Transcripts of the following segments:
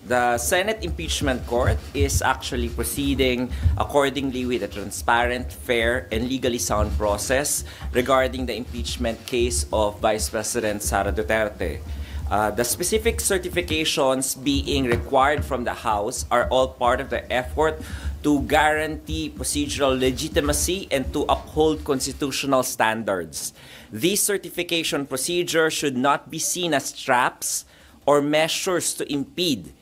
The Senate Impeachment Court is actually proceeding accordingly with a transparent, fair, and legally sound process regarding the impeachment case of Vice President Sara Duterte. The specific certifications being required from the House are all part of the effort to guarantee procedural legitimacy and to uphold constitutional standards. These certification procedures should not be seen as traps or measures to impede,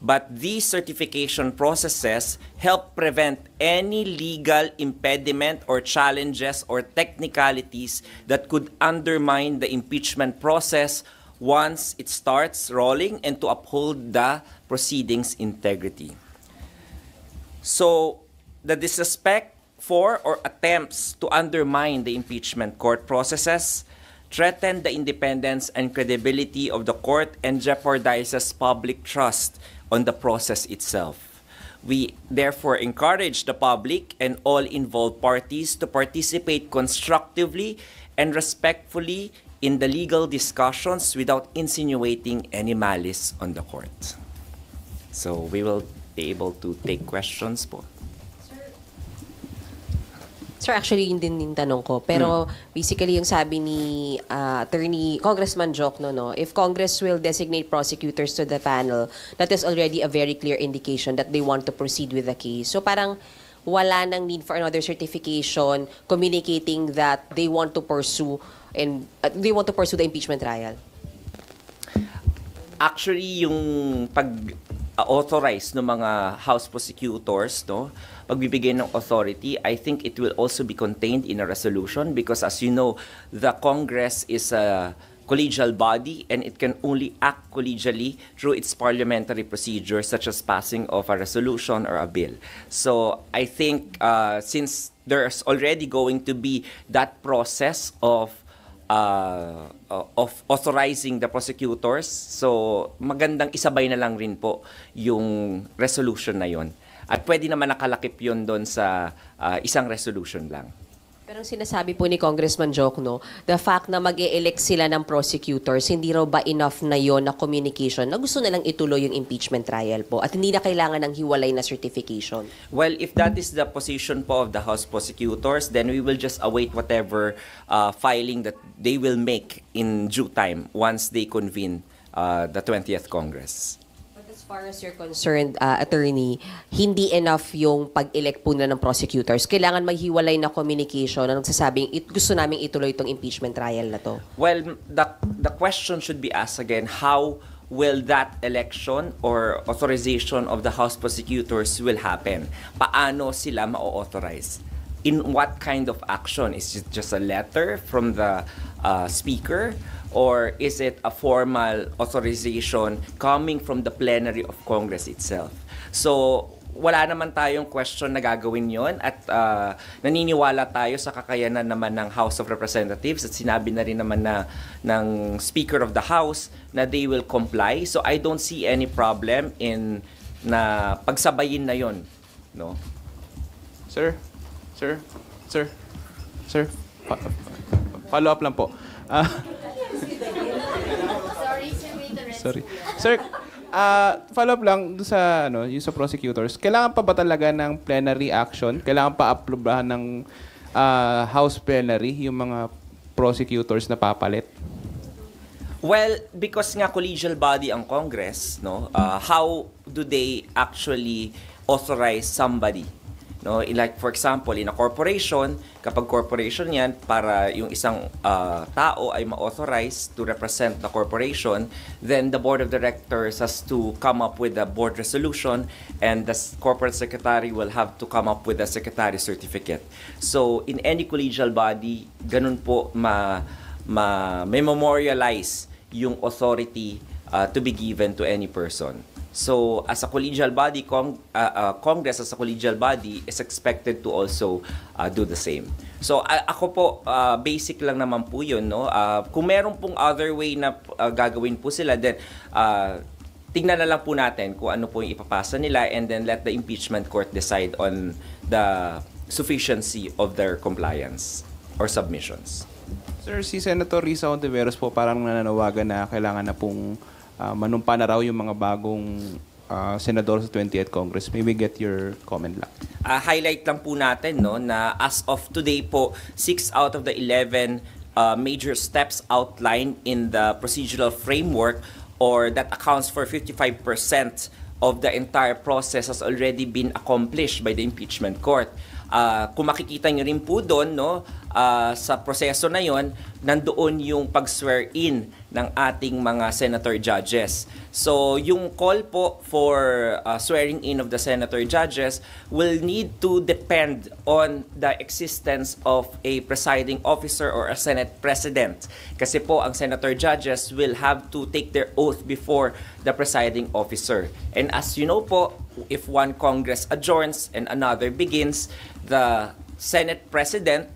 but these certification processes help prevent any legal impediment or challenges or technicalities that could undermine the impeachment process once it starts rolling and to uphold the proceedings' integrity. So, the disrespect for or attempts to undermine the impeachment court processes threaten the independence and credibility of the court and jeopardizes public trust on the process itself. We therefore encourage the public and all involved parties to participate constructively and respectfully in the legal discussions without insinuating any malice on the court. So we will be able to take questions po. Sir, actually, yun din yung tanong ko. Pero basically, yung sabi ni Attorney Congressman Jokno, no, if Congress will designate prosecutors to the panel, that is already a very clear indication that they want to proceed with the case. So parang wala nang need for another certification communicating that they want to pursue and they want to pursue the impeachment trial. Actually, yung pag-authorize ng mga House prosecutors, no, pagbibigay ng authority, I think it will also be contained in a resolution because as you know, the Congress is a collegial body and it can only act collegially through its parliamentary procedures such as passing of a resolution or a bill. So I think since there's already going to be that process of authorizing the prosecutors, so magandang isabay na lang rin po yung resolution na yon. At pwede naman nakalakip yun doon sa isang resolution lang. Pero sinasabi po ni Congressman Jokno, the fact na mag-e-elect sila ng prosecutors, hindi raw ba enough na yon na communication na gusto nilang ituloy yung impeachment trial po at hindi na kailangan ng hiwalay na certification? Well, if that is the position po of the House prosecutors, then we will just await whatever filing that they will make in due time once they convene the 20th Congress. As far as you're concerned, attorney, hindi enough yung pag-elect po na ng prosecutors. Kailangan maghiwalay na communication na nagsasabing gusto namin ituloy itong impeachment trial na to. Well, the question should be asked again, how will that election or authorization of the House prosecutors will happen? Paano sila ma-authorize? In what kind of action? Is it just a letter from the Speaker? Or is it a formal authorization coming from the plenary of Congress itself? So, wala naman tayong question na gagawin yon at naniniwala tayo sa kakayanan naman ng House of Representatives at sinabi na rin naman na ng Speaker of the House na they will comply. So, I don't see any problem in na pagsabayin na yon, no? Sir, follow up lang po. Sorry. Sir, follow up lang doon sa yung sa prosecutors. Kailangan pa ba talaga ng plenary action? Kailangan pa aprobahan ng House plenary yung mga prosecutors na papalit? Well, because nga collegial body ang Congress, no? How do they actually authorize somebody? No, like for example, in a corporation, kapag corporation yan, para yung isang tao ay ma-authorize to represent the corporation, then the board of directors has to come up with a board resolution and the corporate secretary will have to come up with a secretary certificate. So, in any collegial body, ganun po may memorialize yung authority to be given to any person. So, as a collegial body, Congress as a collegial body is expected to also do the same. So, ako po, basic lang naman po yun, no? Kung meron pong other way na gagawin po sila, then tingnan na lang po natin kung ano po yung ipapasa nila and then let the impeachment court decide on the sufficiency of their compliance or submissions. Sir, si Senator Risa Ontiveros po parang nananawagan na kailangan na pong manumpa na raw yung mga bagong senador sa 20th Congress. Maybe get your comment lang. Highlight lang po natin no, na as of today po, 6 out of the 11 major steps outlined in the procedural framework or that accounts for 55% of the entire process has already been accomplished by the impeachment court. Kung makikita nyo rin po doon, no, sa proseso na yon, nandoon yung pag-swear in ng ating mga senator judges. So, yung call po for swearing in of the senator judges will need to depend on the existence of a presiding officer or a Senate president. Kasi po, ang senator judges will have to take their oath before the presiding officer. And as you know po, if one Congress adjourns and another begins, the Senate President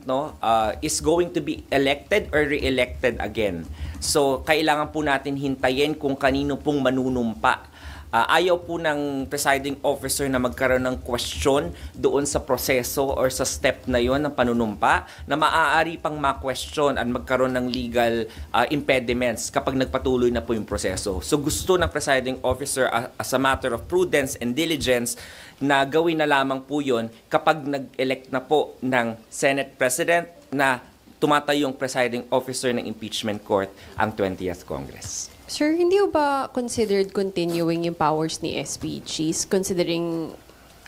is going to be elected or re-elected again. So, kailangan po natin hintayin kung kanino pong manunumpa. Ayaw po ng presiding officer na magkaroon ng question doon sa proseso or sa step na yon ng panunumpa na maaari pang ma-question at magkaroon ng legal impediments kapag nagpatuloy na po yung proseso. So gusto ng presiding officer as a matter of prudence and diligence na gawin na lamang po yun kapag nag-elect na po ng Senate President na tumatayong presiding officer ng impeachment court ang 20th Congress. Sir, hindi ho ba considered continuing yung powers ni SPGs considering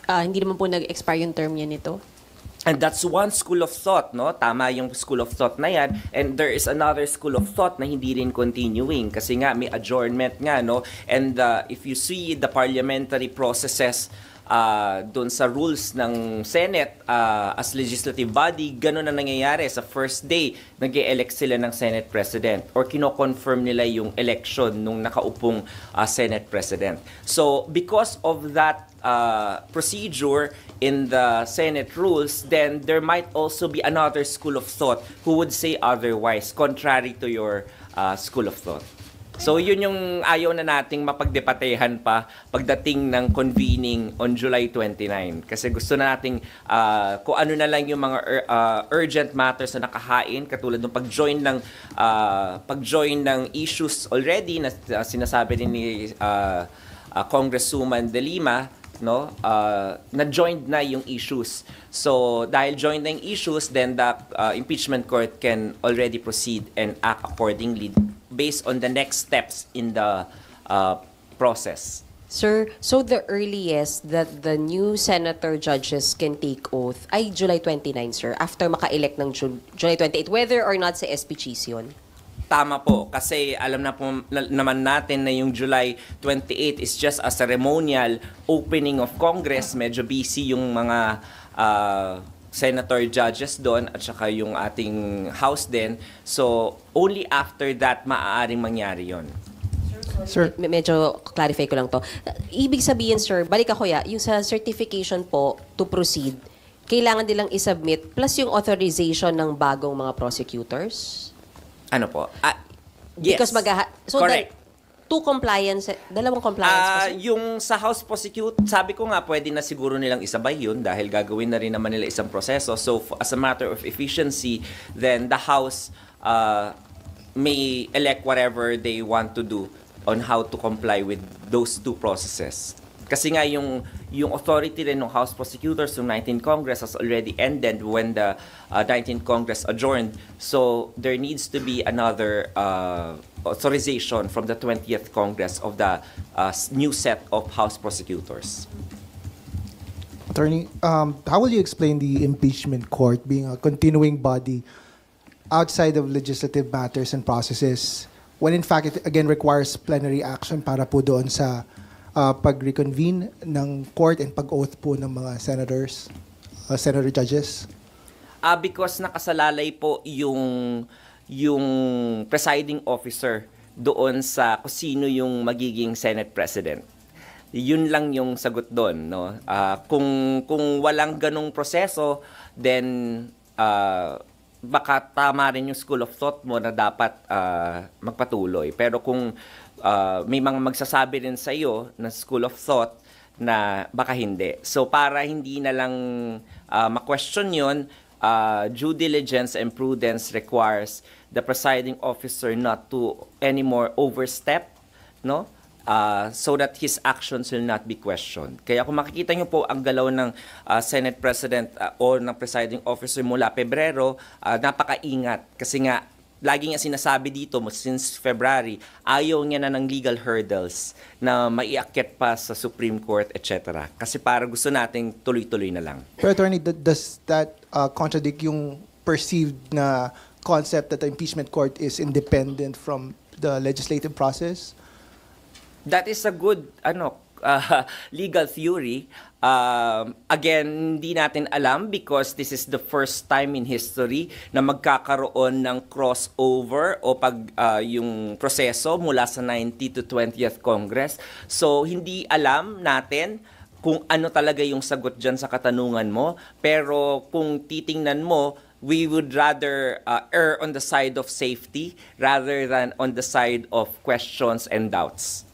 hindi naman po nag-expire yung term niya nito? And that's one school of thought, no? Tama yung school of thought na yan. And there is another school of thought na hindi rin continuing kasi nga may adjournment nga, no? And if you see the parliamentary processes doon sa rules ng Senate as legislative body, gano'n na nangyayari sa first day nag-e-elect sila ng Senate President or kino-confirm nila yung election nung nakaupong Senate President. So because of that procedure in the Senate rules, then there might also be another school of thought who would say otherwise, contrary to your school of thought. So yun yung ayaw na nating mapagdebatehan pa pagdating ng convening on July 29. Kasi gusto na nating kung ano na lang yung mga urgent matters na nakahain, katulad ng pag-join ng issues already na sinasabi din ni Congresswoman De Lima, no, na-joined na yung issues. So, dahil joined na yung issues, then the impeachment court can already proceed and act accordingly based on the next steps in the process. Sir, so the earliest that the new senator judges can take oath ay July 29, sir, after maka-elect ng July 28, whether or not sa SPGs yun? Tama po, kasi alam na po naman natin na yung July 28 is just a ceremonial opening of Congress. Medyo busy yung mga senator judges doon at saka yung ating House din. So, only after that maaaring mangyari yon. Sir, medyo clarify ko lang to. Ibig sabihin, sir, balik ako yung sa certification po to proceed, kailangan nilang isubmit plus yung authorization ng bagong mga prosecutors? Ano po? Yes. Because so correct. Dalawang compliance po, sir? Yung sa House Prosecute, sabi ko nga, pwede na siguro nilang isabay yun dahil gagawin na rin naman nila isang proseso. So, as a matter of efficiency, then the House may elect whatever they want to do on how to comply with those two processes. Kasi nga yung authority rin ng House Prosecutors ng 19th Congress has already ended when the 19th Congress adjourned. So there needs to be another authorization from the 20th Congress of the new set of House Prosecutors. Attorney, how will you explain the impeachment court being a continuing body outside of legislative matters and processes when in fact it again requires plenary action para po doon sa pag-reconvene ng court and pag-oath po ng mga senators, senator judges? Because nakasalalay po yung presiding officer doon sa kung sino yung magiging Senate President. Yun lang yung sagot doon, no? Kung walang ganong proseso, then baka tama rin yung school of thought mo na dapat magpatuloy. Pero kung may mga magsasabi rin sa iyo na school of thought na baka hindi. So para hindi na lang ma-question yun, due diligence and prudence requires the presiding officer not to anymore overstep no? So that his actions will not be questioned. Kaya kung makikita nyo po ang galaw ng Senate President o ng presiding officer mula Pebrero, napakaingat. Kasi nga, lagi nga sinasabi dito, since February, ayaw niya na ng legal hurdles na maiakyat pa sa Supreme Court, etc. Kasi para gusto nating tuloy-tuloy na lang. Pero Attorney, does that contradict yung perceived na concept that the impeachment court is independent from the legislative process? That is a good legal theory. Again, hindi natin alam because this is the first time in history na magkakaroon ng crossover o yung proseso mula sa 90th to 20th Congress. So, hindi alam natin kung ano talaga yung sagot dyan sa katanungan mo. Pero kung titingnan mo, we would rather err on the side of safety rather than on the side of questions and doubts.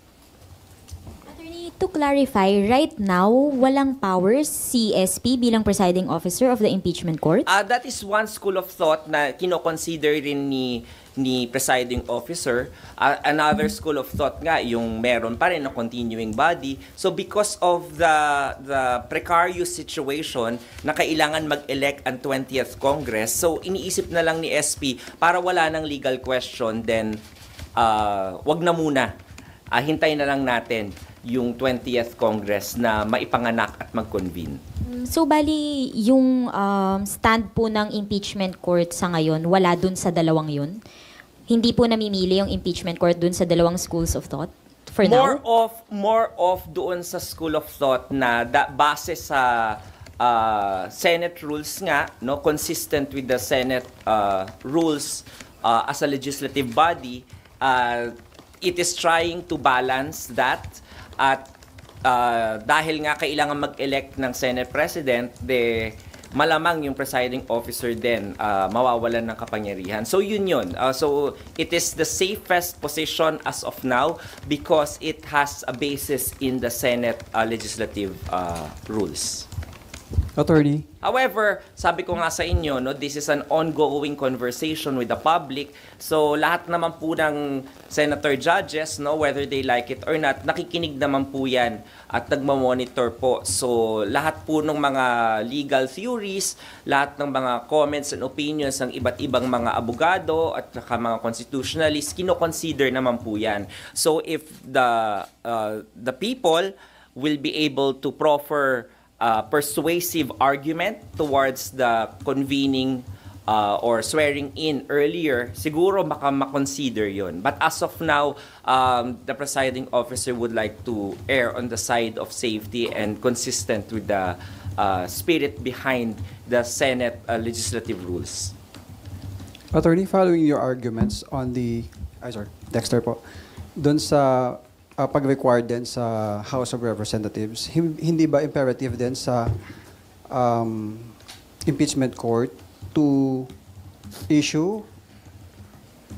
To clarify, right now, walang powers si SP bilang presiding officer of the impeachment court? That is one school of thought na kino-consider rin ni presiding officer. Another school of thought nga, yung meron pa rin na continuing body. So because of the precarious situation na kailangan mag-elect ang 20th Congress, so iniisip na lang ni SP para wala ng legal question, then wag na muna. Hintayin na lang natin yung 20th Congress na maipanganak at mag-convene. So, bali, yung stand po ng impeachment court sa ngayon, wala dun sa dalawang yun? Hindi po namimili yung impeachment court dun sa dalawang schools of thought for now? More of doon sa school of thought na base sa Senate rules nga, no, consistent with the Senate rules as a legislative body, it is trying to balance that. At dahil nga kailangan mag-elect ng Senate President, malamang yung presiding officer din mawawalan ng kapangyarihan. So yun. So it is the safest position as of now because it has a basis in the Senate legislative rules. Attorney. However, sabi ko nga sa inyo, no, this is an ongoing conversation with the public. So lahat naman po ng senator judges, no, whether they like it or not, nakikinig naman po yan at nagmamonitor po. So lahat po ng mga legal theories, lahat ng mga comments and opinions ng iba't ibang mga abogado at mga constitutionalists, kino-consider naman po yan. So if the people will be able to proffer persuasive argument towards the convening or swearing in earlier, siguro baka makonsider yon. But as of now, the presiding officer would like to err on the side of safety and consistent with the spirit behind the Senate legislative rules. Attorney, following your arguments on Dexter po, dun sa pag-require din sa House of Representatives, hindi ba imperative din sa impeachment court to issue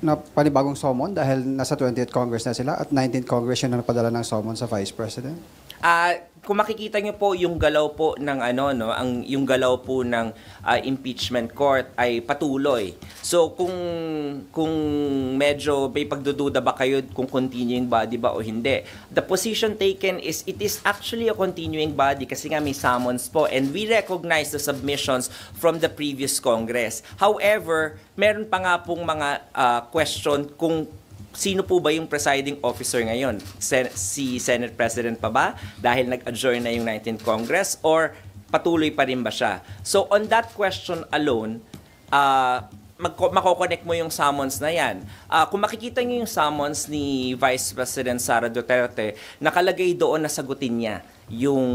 na panibagong summon dahil nasa 20th Congress na sila at 19th Congress yun na napadala ng summon sa Vice President? Kung makikita niyo po yung galaw po ng yung galaw po ng impeachment court ay patuloy. So kung medyo may pagdududa ba kayo kung continuing body ba o hindi, the position taken is it is actually a continuing body kasi nga may summons po and we recognize the submissions from the previous Congress. However, meron pa nga pong mga question kung sino po ba yung presiding officer ngayon? Si Senate President pa ba? Dahil nag-adjourn na yung 19th Congress? Or patuloy pa rin ba siya? So on that question alone, mako-connect mo yung summons na yan. Kung makikita niyo yung summons ni Vice President Sara Duterte, nakalagay doon na sagutin niya yung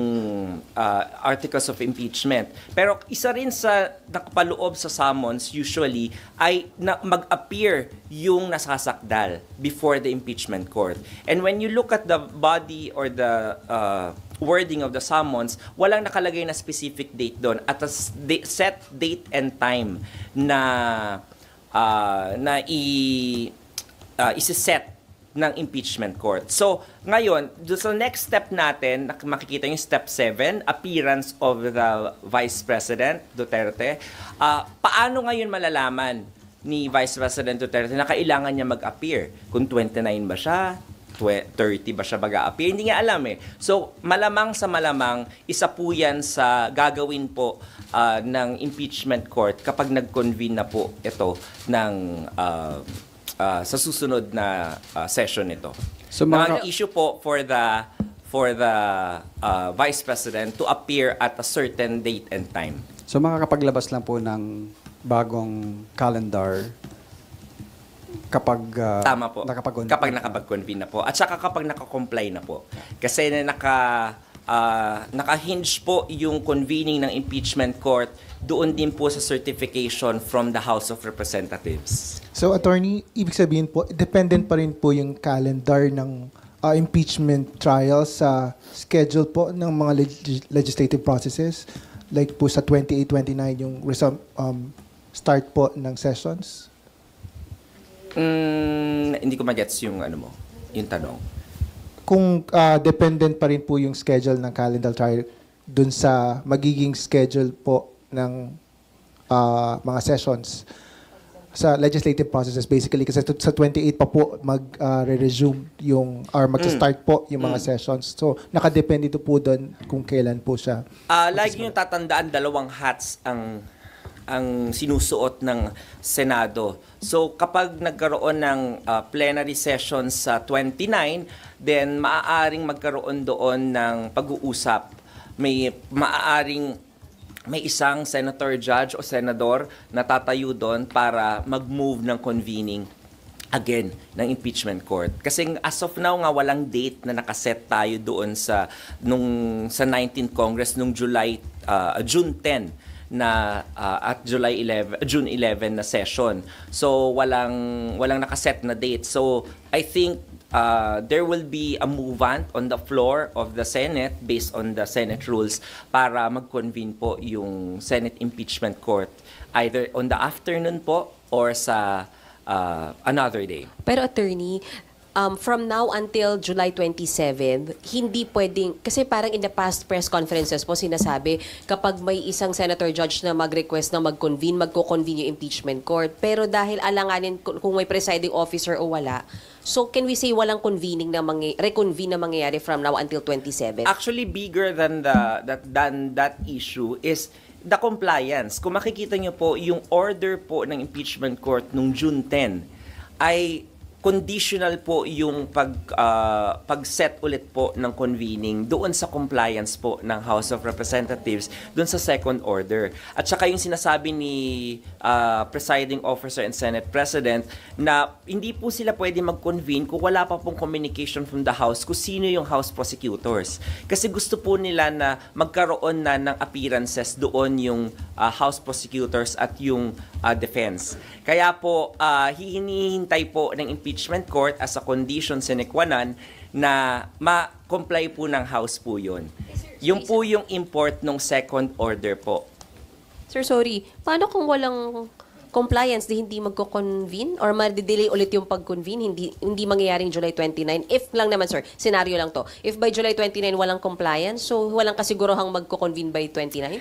articles of impeachment. Pero isa rin sa nakapaloob sa summons usually ay mag-appear yung nasasakdal before the impeachment court. And when you look at the body or the wording of the summons, walang nakalagay na specific date doon at a set date and time na isi-set ng impeachment court. So, ngayon, sa next step natin, makikita yung step 7, appearance of the Vice President Duterte. Paano ngayon malalaman ni Vice President Duterte na kailangan niya mag-appear? Kung 29 ba siya? 30 ba siya mag-a-appear? Hindi nga alam eh. So, malamang sa malamang, isa po yan sa gagawin po ng impeachment court kapag nag-convene na po ito ng sa susunod na session nito. So, Ang issue po for the Vice President to appear at a certain date and time. So makakapaglabas lang po ng bagong calendar kapag Tama po. nakapag-convene. Kapag nakapag-convene na po. At saka kapag naka-comply na po. Kasi naka-hinge po yung convening ng impeachment court doon din po sa certification from the House of Representatives. So, attorney, ibig sabihin po, dependent pa rin po yung calendar ng impeachment trial sa schedule po ng mga legislative processes? Like po sa 28-29 yung start po ng sessions? Hindi ko magets yung yung tanong. Kung dependent pa rin po yung schedule ng calendar trial dun sa magiging schedule po ng mga sessions sa legislative processes basically kasi sa 28 pa po mag-resume yung or mag-start po yung mga sessions. So nakadepende ito po doon kung kailan po siya. Lagi yung tatandaan, dalawang hats ang sinusuot ng Senado. So kapag nagkaroon ng plenary session sa 29, then maaaring magkaroon doon ng pag-uusap. May isang senator judge o senador na tatayo doon para mag-move ng convening again ng impeachment court. Kasi as of now nga walang date na nakaset tayo doon sa 19th Congress nung June 10 na at June 11 na session. So walang nakaset na date. So I think there will be a movement on the floor of the Senate based on the Senate rules para mag-convene po yung Senate Impeachment Court either on the afternoon po or sa another day. Pero attorney, from now until July 27, hindi pwedeng, kasi parang in the past press conferences po sinasabi, kapag may isang senator judge na mag-request na mag-convene, magko-convene yung impeachment court. Pero dahil alanganin kung may presiding officer o wala, so can we say walang convening na reconvene na mangyayari from now until 27? Actually, bigger than that issue is the compliance. Kung makikita nyo po, yung order po ng impeachment court nung June 10 ay conditional po yung pag-set ulit po ng convening doon sa compliance po ng House of Representatives doon sa second order. At saka yung sinasabi ni Presiding Officer and Senate President na hindi po sila pwede mag-convene kung wala pa pong communication from the House kung sino yung House prosecutors. Kasi gusto po nila na magkaroon na ng appearances doon yung House prosecutors at yung defense. Kaya po, hinihintay po ng impeachment court as a condition sine qua non na ma-comply po ng House po yun. Yung po yung import ng second order po. Sir, sorry. Paano kung walang compliance, di hindi magko-convene? Or ma-delay ulit yung pag-convene? Hindi mangyayaring July 29? If lang naman, sir, scenario lang to. If by July 29 walang compliance, so walang kasigurohang magko-convene by 29?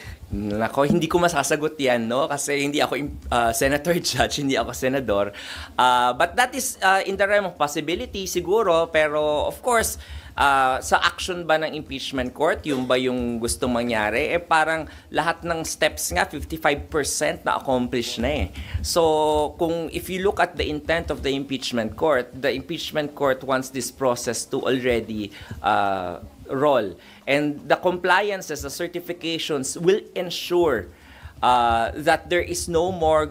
Nako, hindi ko masasagot yan, no? Kasi hindi ako senator judge, hindi ako senador. But that is in the realm of possibility, siguro. Pero, of course, sa action ba ng impeachment court, yung ba yung gustong mangyari, parang lahat ng steps nga, 55% na accomplish na eh. So, if you look at the intent of the impeachment court wants this process to already roll. And the compliances, the certifications will ensure that there is no more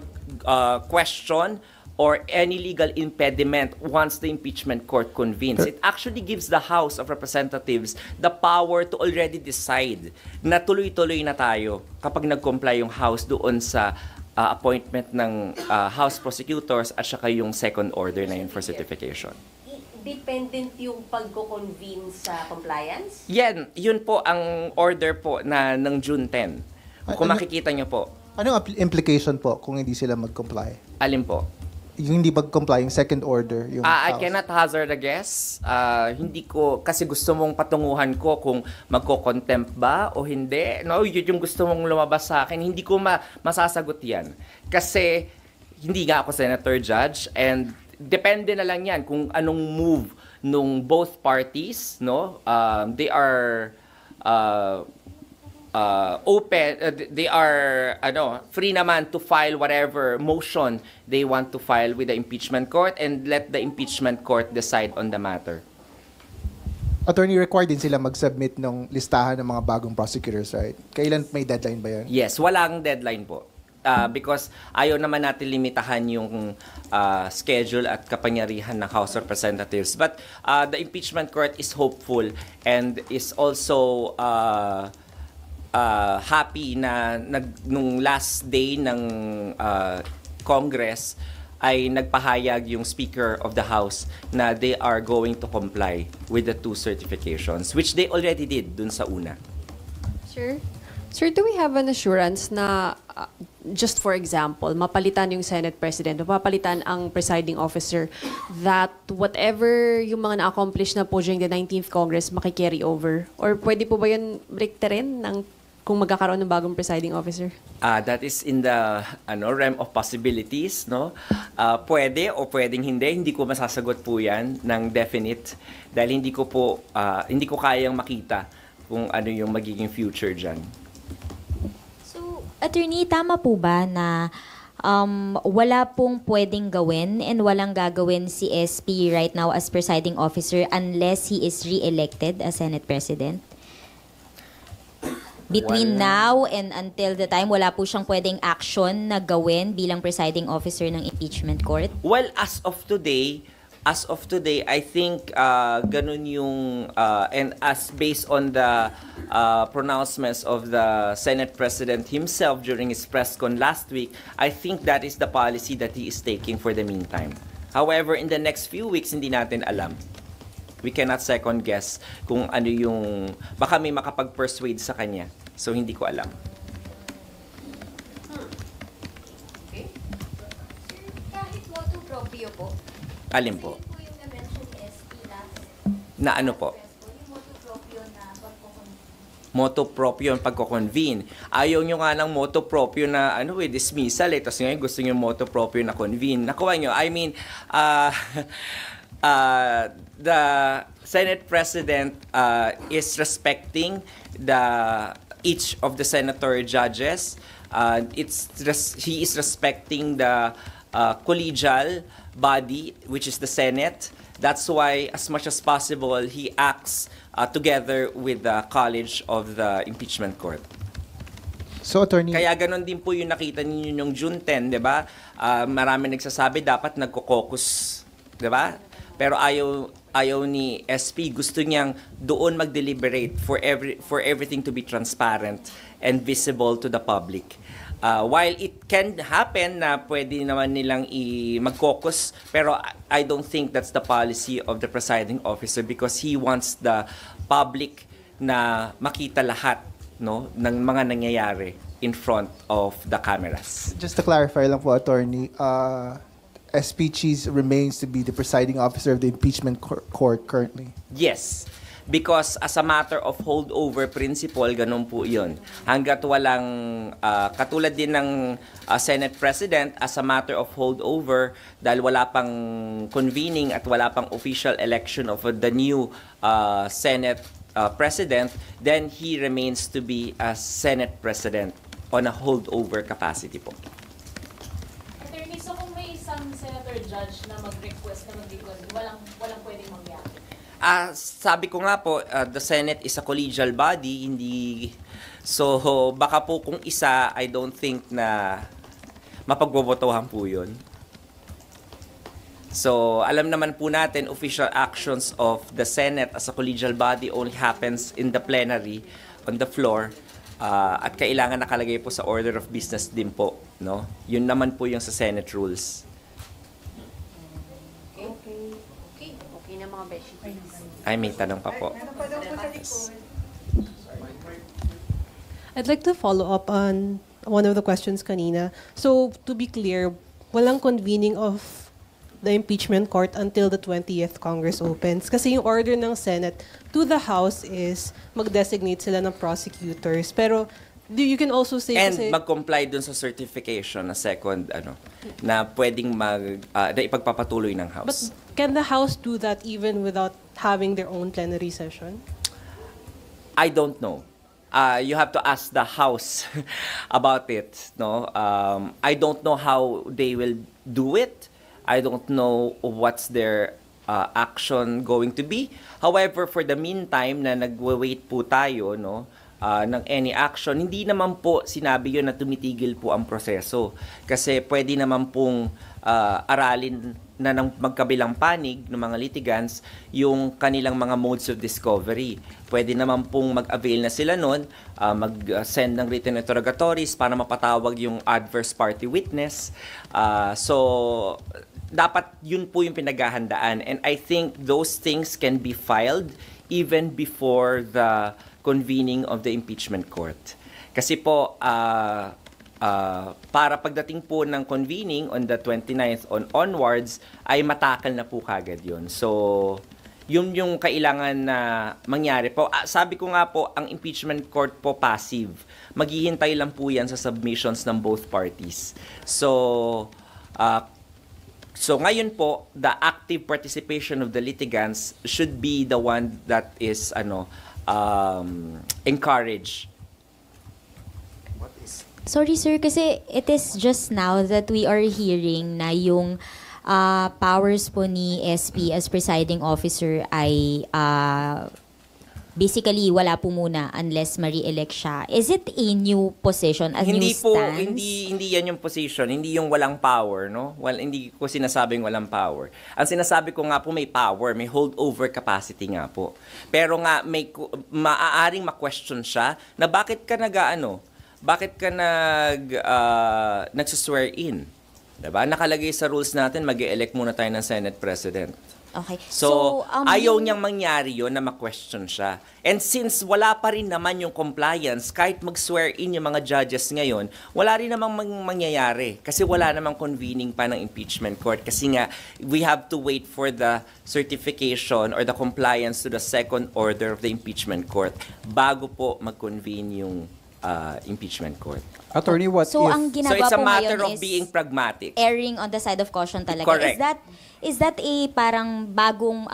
question or any legal impediment once the impeachment court convenes. It actually gives the House of Representatives the power to already decide na tuloy-tuloy na tayo kapag nag-comply yung House doon sa appointment ng House prosecutors at saka yung second order na yun for certification. Dependent yung pag-convene sa compliance? Yun po ang order po ng June 10. Kung makikita nyo po. Anong implication po kung hindi sila mag-comply? Alin po? Yung hindi mag-comply, yung second order, yung I House. cannot hazard a guess. Hindi ko, kasi gusto mong patunguhan ko kung magko-contempt ba o hindi. No, yun yung gusto mong lumabas sa akin. Hindi ko masasagot yan. Kasi hindi nga ako senator judge and depende na lang yan kung anong move nung both parties, no, they are open, they are free naman to file whatever motion they want to file with the impeachment court and let the impeachment court decide on the matter. Attorney, required din sila mag-submit ng listahan ng mga bagong prosecutors, right? Kailan may deadline ba yun? Yes, walang deadline po. Because ayaw naman natin limitahan yung schedule at kapangyarihan ng House of Representatives. But the impeachment court is hopeful and is also happy na nung last day ng Congress ay nagpahayag yung Speaker of the House na they are going to comply with the 2 certifications, which they already did dun sa una. Sir, do we have an assurance na, just for example, mapalitan yung Senate President o mapalitan ang presiding officer that whatever yung mga na-accomplish na po during the 19th Congress makikarry over? Or pwede po ba yun rin ng kung magkakaroon ng bagong presiding officer? That is in the realm of possibilities, no? Pwede o pwedeng hindi. Hindi ko masasagot po 'yan ng definite dahil hindi ko kayang makita kung ano yung magiging future diyan. So, attorney, tama po ba na wala pong pwedeng gawin and walang gagawin si SP right now as presiding officer unless he is re-elected as Senate President? Between now and until the time, wala po siyang pwedeng action na gawin bilang presiding officer ng impeachment court? Well, as of today, I think ganun yung and as based on the pronouncements of the Senate President himself during his press con last week, I think that is the policy that he is taking for the meantime. However, in the next few weeks, hindi natin alam. We cannot second guess kung ano yung baka may makapag-persuade sa kanya. So hindi ko alam. Okay. Kahit motu proprio po. Alin po? Kasi yun po yung na-mention SP last. Na ano po? Yung motu proprio na pagkukonvene. Motu proprio ang pagko-convene. Ayaw nyo nga ng motu proprio na dismissal eh. Tapos ngayon gusto nyo motu proprio na convene. Nakuha nyo. I mean, the Senate President is respecting each of the senator judges. He is respecting the collegial body, which is the Senate. That's why, as much as possible, he acts together with the college of the impeachment court. So, Attorney... Kaya ganon din po yung nakita ninyo yung June 10, di ba? Marami nagsasabi dapat nagko-caucus, di ba? Pero ayaw ni SP, gusto niyang doon mag-deliberate for everything to be transparent and visible to the public. While it can happen na pwede naman nilang mag-caucus, pero I don't think that's the policy of the presiding officer because he wants the public na makita lahat, no, ng mga nangyayari in front of the cameras. Just to clarify lang po, Attorney, SP Cheese remains to be the presiding officer of the impeachment court currently. Yes. Because as a matter of holdover principle, ganun po yun. Hanggat walang, katulad din ng Senate President, as a matter of holdover, dahil wala pang convening at wala pang official election of the new Senate President, then he remains to be a Senate President on a holdover capacity po. Attorney, so kung may isang senator judge na mag-request na mag-request, walang pwedeng mangyari? Sabi ko nga po, the Senate is a collegial body, hindi... So, baka po kung isa, I don't think na mapagbobotohan po yun. So, alam naman po natin, official actions of the Senate as a collegial body only happens in the plenary, on the floor, at kailangan nakalagay po sa order of business din po, no? Yun naman po yung sa Senate rules. Okay na mga beshi. Ay, may tanong pa po. Yes. I'd like to follow up on one of the questions kanina. So, to be clear, walang convening of the impeachment court until the 20th Congress opens. Kasi yung order ng Senate to the House is mag-designate sila ng prosecutors. Pero You can also say And kasi, mag-comply dun sa certification na second, na pwedeng na ipagpapatuloy ng but House. can the House do that even without having their own plenary session? I don't know. You have to ask the House about it. No, I don't know how they will do it. I don't know what's their action going to be. However, for the meantime na nagwe-wait po tayo, no, ng any action, hindi naman po sinabi yun na tumitigil po ang proseso. Kasi pwede naman pong aralin na ng magkabilang panig ng mga litigants yung kanilang mga modes of discovery. Pwede naman pong mag-avail na sila nun, mag-send ng written interrogatories para mapatawag yung adverse party witness. So, dapat yun po yung pinaghahandaan. And I think those things can be filed even before the convening of the impeachment court. Kasi po, para pagdating po ng convening on the 29th onwards, ay matakal na po kagad yun. So, yun yung kailangan na mangyari po. Sabi ko nga po, ang impeachment court po passive. Maghihintay lang po yan sa submissions ng both parties. So ngayon po, the active participation of the litigants should be the one that is encouraged. Sorry sir, kasi it is just now that we are hearing na yung powers po ni SP as presiding officer ay basically wala po muna unless ma-re-elect siya. Is it a new position, a Hindi new po, stance? hindi yan yung position, hindi yung walang power, no? Well, hindi ko sinasabing walang power. Ang sinasabi ko nga po may power, may holdover capacity nga po. Pero nga maaaring ma-question siya na bakit ka bakit ka nagsuswear in? Diba? Nakalagay sa rules natin, mag-e-elect muna tayo ng Senate President. Okay. So ayaw niyang mangyari yun na ma-question siya. And since wala pa rin naman yung compliance, kahit mag-swear in yung mga judges ngayon, wala rin namang mangyayari. Kasi wala namang convening pa ng impeachment court. Kasi nga, we have to wait for the certification or the compliance to the second order of the impeachment court bago po mag-convene yung impeachment court. Attorney, what So, if... ang So ginagawa it's a po matter ngayon of is being pragmatic. erring on the side of caution talaga. Correct. Is that a parang bagong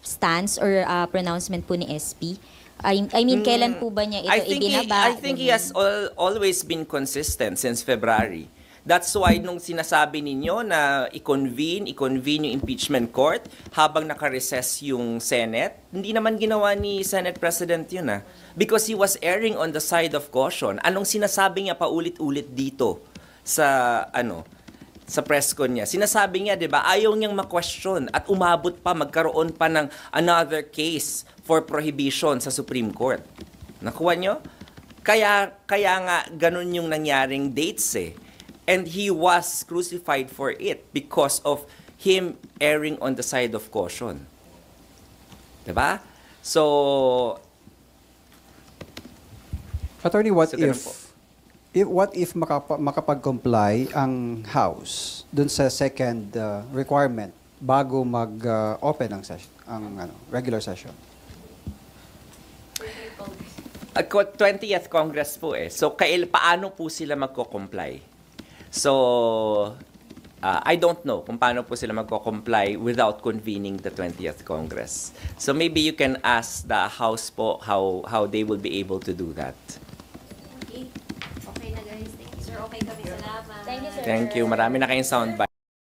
stance or pronouncement po ni SP? I mean, kailan po ba niya ito ibinaba? I think he has always been consistent since February. That's why nung sinasabi ninyo na i-convene yung impeachment court habang naka-recess yung Senate, hindi naman ginawa ni Senate President yun because he was erring on the side of caution. Anong sinasabi niya paulit-ulit dito sa sa press con niya? Sinasabi niya, 'di ba, ayaw niyang ma-question at umabot pa, magkaroon pa ng another case for prohibition sa Supreme Court. Nakuha niyo? Kaya nga ganun yung nangyaring dates And he was crucified for it because of him erring on the side of caution. Diba? So, Attorney, what So, ganun po. what if makapag-comply ang House dun sa second requirement bago mag-open ang session, regular session? 20th Congress po So, paano po sila magko-comply? So, I don't know kung paano po sila magko-comply without convening the 20th Congress. So, maybe you can ask the House po how they will be able to do that. Okay na guys. Thank you sir. Okay kami. Salamat. Thank you, sir. Thank you. Marami na kayong soundbite.